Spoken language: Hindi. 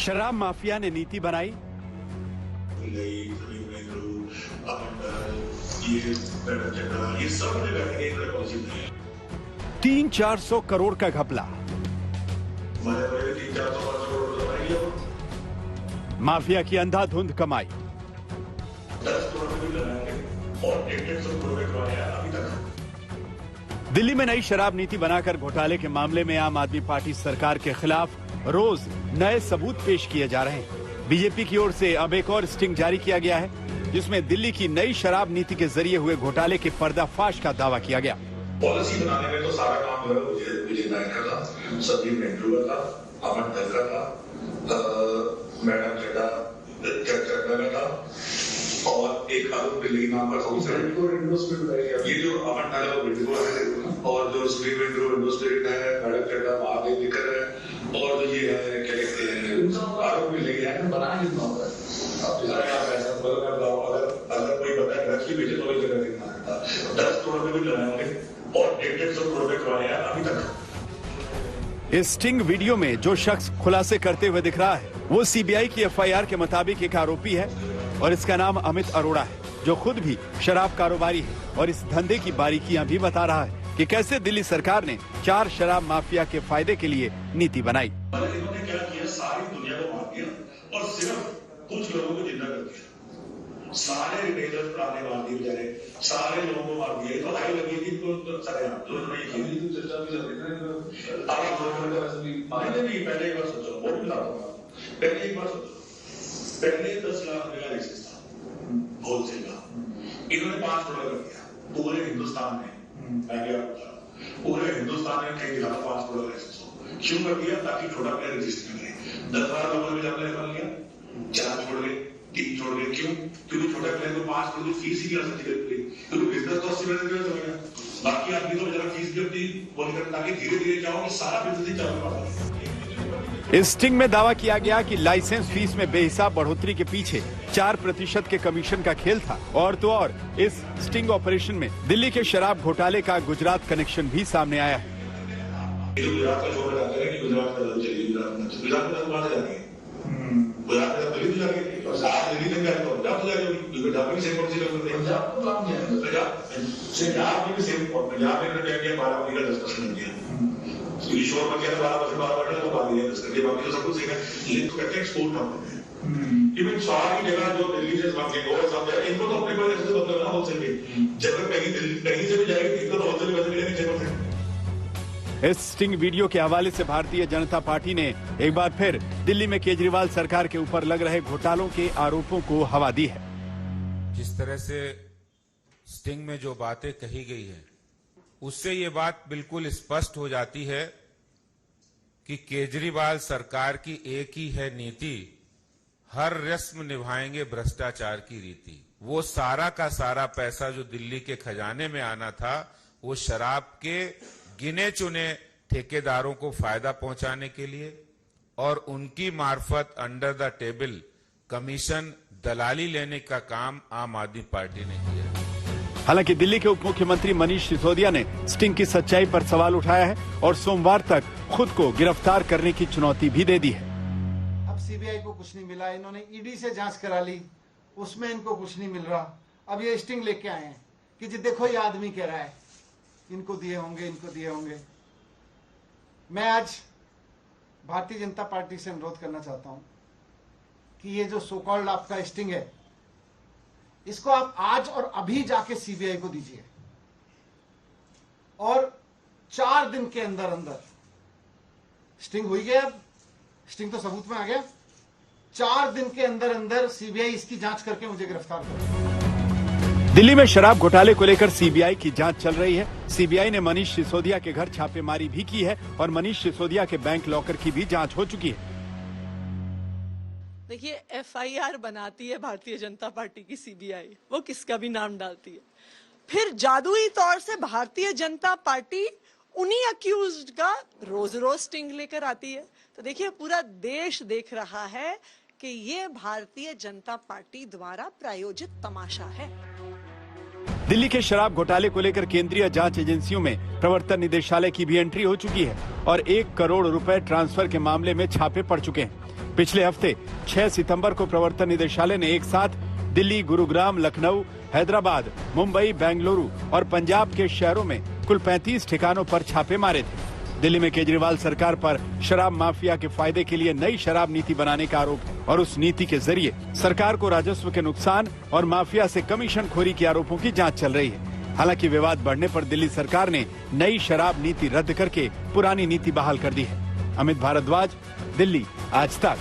शराब माफिया ने नीति बनाई, 300-400 करोड़ का घपला। माफिया की अंधाधुंध कमाई। दिल्ली में नई शराब नीति बनाकर घोटाले के मामले में आम आदमी पार्टी सरकार के खिलाफ रोज नए सबूत पेश किए जा रहे हैं। बीजेपी की ओर से अब एक और स्टिंग जारी किया गया है, जिसमें दिल्ली की नई शराब नीति के जरिए हुए घोटाले के पर्दाफाश का दावा किया गया। पॉलिसी बनाने में तो सारा काम विजय नायक का था, संदीप नेहरू का था, अमन दलका था, मैडम चड्डा का था और एक अरुण पिल्लई नाम का ये जो अमन दलका और जो सुप्रीम इंडस्ट्री है मैडम चड्डा महादेव लिखर है और जो ये है क्या कहते हैं अरुण पिल्लई है बनाया कितना होगा अगर कोई बता ड्रग्स भी बेचे तो वही जगह कितना है 10 करोड़ में भी लगाए होंगे और 150 करोड़ में करवाए हैं अभी तक। इस स्टिंग वीडियो में जो शख्स खुलासे करते हुए दिख रहा है वो सीबीआई की एफआईआर के मुताबिक एक आरोपी है और इसका नाम अमित अरोड़ा है, जो खुद भी शराब कारोबारी है और इस धंधे की बारीकियां भी बता रहा है कि कैसे दिल्ली सरकार ने 4 शराब माफिया के फायदे के लिए नीति बनाई। इन्होंने क्या किया, सारी दुनिया को मार दिया और सिर्फ कुछ लोगों को जिंदा कर दिया। सारे रिटेलर पुराने मार दिए बेचारे, सारे लोगों को मार दिया। तो हाई लगी थी तो सारे चर्चा भी चल रही है। पहले एक बार सोचो, वो भी बता दूंगा। पहले एक बार सोचो, पहले 10 लाख रुपए का लाइसेंस था होलसेल का, इन्होंने 5 करोड़ कर दिया पूरे हिंदुस्तान में। पूरे हिंदुस्तान में कहीं दिखा 5 करोड़ लाइसेंस हो। क्यों कर दिया? ताकि छोटा प्लेयर रजिस्टर करें। 10-12 लोगों ने जब बन लिया, 4 छोड़ गए, 3 छोड़ गए। क्यों? क्योंकि छोटा प्लेयर को 5 करोड़ की फीस ही नहीं आ सकती, क्योंकि बिजनेस तो 80% चल गया। बाकी आदमी तो जरा फीस भी अपनी वो नहीं करता कि धीरे धीरे क्या हो, सारा बिजनेस ही चल पड़ा है। इस स्टिंग में दावा किया गया कि लाइसेंस फीस में बेहिसाब बढ़ोतरी के पीछे 4% के कमीशन का खेल था। और तो और इस स्टिंग ऑपरेशन में दिल्ली के शराब घोटाले का गुजरात कनेक्शन भी सामने आया है। गुजरात का छोड़ जाते हैं कि गुजरात का चलिए, गुजरात में बात जाती है, गुजरात में दिल्ली तो जाएगी और साथ दिल्ली तक जाएगा, पंजाब तो जाएगा, पंजाब में भी सेम पॉलिसी लगती है। पंजाब तो काम नहीं है, पंजाब में भी सेम, पंजाब में क्या किया, 12% का 10% दिया। ईश्वर पर क्या 12% तो पा दिया 10%, बाकी तो सब कुछ है। ये तो कहते हैं एक्सपोर्ट कंपनी है। इवन सारी जगह जो दिल्ली से बाकी और सब जगह इनको तो अपने बड़े से मतलब ना होलसेल में, जब कहीं से भी जाएगी इनको तो होलसेल में मिलेगा 6%। इस स्टिंग वीडियो के हवाले से भारतीय जनता पार्टी ने एक बार फिर दिल्ली में केजरीवाल सरकार के ऊपर लग रहे घोटालों के आरोपों को हवा दी है। जिस तरह से स्टिंग में जो बातें कही गई है, उससे ये बात बिल्कुल स्पष्ट हो जाती है कि केजरीवाल सरकार की एक ही है नीति, हर रस्म निभाएंगे भ्रष्टाचार की रीति। वो सारा का सारा पैसा जो दिल्ली के खजाने में आना था, वो शराब के गिने चुने ठेकेदारों को फायदा पहुंचाने के लिए और उनकी मार्फत अंडर द टेबल कमीशन दलाली लेने का काम आम आदमी पार्टी ने किया। हालांकि दिल्ली के उप मुख्यमंत्री मनीष सिसोदिया ने स्टिंग की सच्चाई पर सवाल उठाया है और सोमवार तक खुद को गिरफ्तार करने की चुनौती भी दे दी है। अब सीबीआई को कुछ नहीं मिला, इन्होंने ईडी से जांच करा ली, उसमें इनको कुछ नहीं मिल रहा। अब ये स्टिंग लेके आए हैं कि जी देखो ये आदमी कह रहा है इनको दिए होंगे, इनको दिए होंगे। मैं आज भारतीय जनता पार्टी से अनुरोध करना चाहता हूं कि ये जो सो कॉल्ड आपका स्टिंग है, इसको आप आज और अभी जाके सीबीआई को दीजिए और 4 दिन के अंदर अंदर स्टिंग हो गया। अब स्टिंग तो सबूत में आ गया। 4 दिन के अंदर अंदर सीबीआई इसकी जांच करके मुझे गिरफ्तार करे। दिल्ली में शराब घोटाले को लेकर सीबीआई की जांच चल रही है। सीबीआई ने मनीष सिसोदिया के घर छापेमारी भी की है और मनीष सिसोदिया के बैंक लॉकर की भी जांच हो चुकी है। देखिए, एफआईआर बनाती है भारतीय जनता पार्टी की सीबीआई, वो किसका भी नाम डालती है। फिर जादुई तौर से भारतीय जनता पार्टी उन्हीं अक्यूज्ड का रोज रोज स्टिंग लेकर आती है। तो देखिए, पूरा देश देख रहा है कि ये भारतीय जनता पार्टी द्वारा प्रायोजित तमाशा है। दिल्ली के शराब घोटाले को लेकर केंद्रीय जांच एजेंसियों में प्रवर्तन निदेशालय की भी एंट्री हो चुकी है और 1 करोड़ रुपए ट्रांसफर के मामले में छापे पड़ चुके हैं। पिछले हफ्ते 6 सितंबर को प्रवर्तन निदेशालय ने एक साथ दिल्ली, गुरुग्राम, लखनऊ, हैदराबाद, मुंबई, बेंगलुरु और पंजाब के शहरों में कुल 35 ठिकानों पर छापे मारे थे। दिल्ली में केजरीवाल सरकार पर शराब माफिया के फायदे के लिए नई शराब नीति बनाने का आरोप है और उस नीति के जरिए सरकार को राजस्व के नुकसान और माफिया से कमीशन खोरी के आरोपों की जांच चल रही है। हालांकि विवाद बढ़ने पर दिल्ली सरकार ने नई शराब नीति रद्द करके पुरानी नीति बहाल कर दी है। अमित भारद्वाज, दिल्ली, आज तक।